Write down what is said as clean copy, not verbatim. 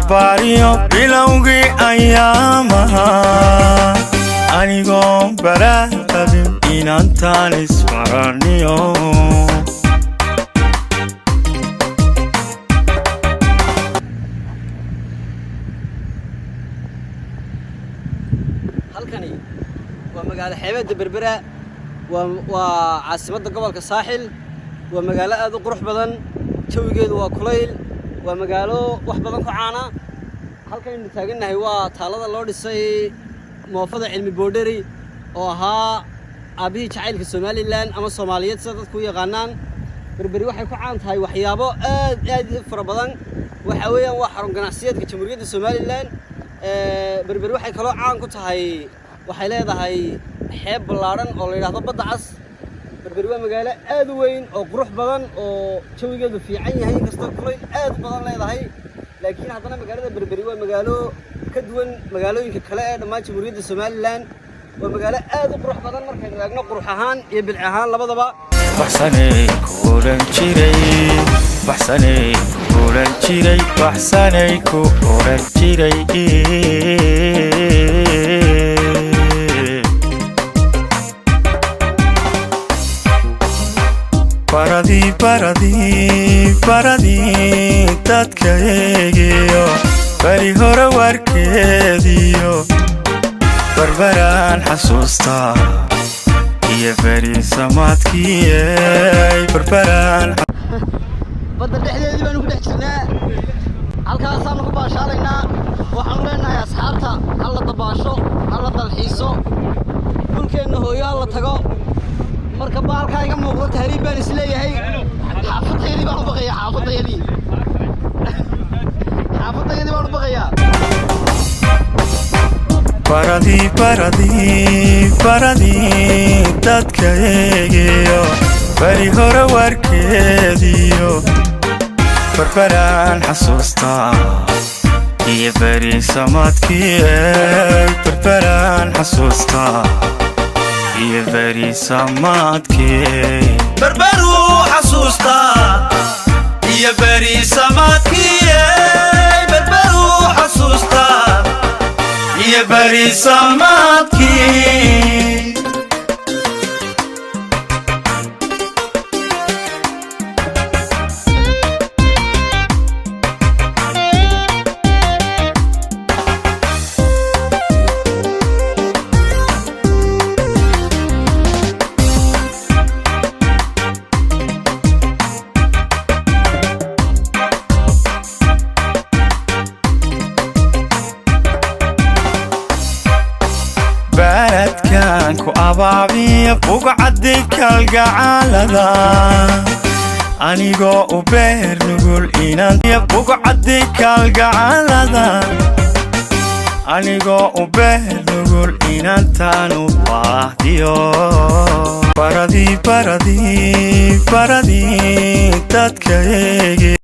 barbaariyo bilowgii ayaamaha anigoon baraa qabin inantaan ismaraniyo halkani waa magaalo xeebada berbera waa caasimadda gobolka saaxil waa magaalo aad u qurux badan jawigeedu waa kulayl waa magaalo wax badan ku caana halkan taaganahay waa taalada loo dhisay moofada cilmi boodheri oo ahaa aabihii jacaylka Somaliland ama Soomaaliyeed sida dadku u yaqaanaan berberi waxay ku caan tahay waxyaabo aad u fara badan waxa weeyaan waa xarun ganacsiyeedka Jamhuuriyadda Somaliland berberi waxay kaloo caan ku tahay waxay leedahay xeeb ballaaran oo la yiraahdo badda cas berberi waa magaalo aad u weyn oo qurux badan oo jawigeedu fiican yahay kasta kulayl aad badan leedahay laakiin haddana magaalada berberi waa magaalo ka duwan magaalooyinka kale ee dhammaan Jamhuuriyadda Somaliland waa magaalo aad u qurux badan markaynu eegno qurux ahaan iyo bidc ahaan labadaba baxsanay kuulan jiray baradii dadka eegiyo bari hore warkeediyo barbaraan xasuustaa iyo bari samaadkii barbaraan badda dhexdeedii baanu ku dhex jirnaa halkaasaanu ku baashaalaynaa waxaanu leenahay asxaabta halla dabaasho halla dalxiiso dhulkeenna hooyo halla tago marka baalkaa iga muuqdo tahriib baan isleeyahay xaafadayadii baan u baqayaa xaafadayadii baan u baqayaa baradii dadka eegiyo bari hore warkeediyo barbaraan xasuustaa iyo bari samaadkii barbaraan xasuustaa iyo bari samaadkii barbaruu xasuustaa iyo bari samaadkii barbaruu xasuustaa iyo bari samaadkii baradkan ku abaabiya bugcaddi kalgacaalada anigoo u beer nugul inantiya bugcaddi kalgacaalada anigoo u beer nugul inantaan u baahdiyo baradii dadka eegi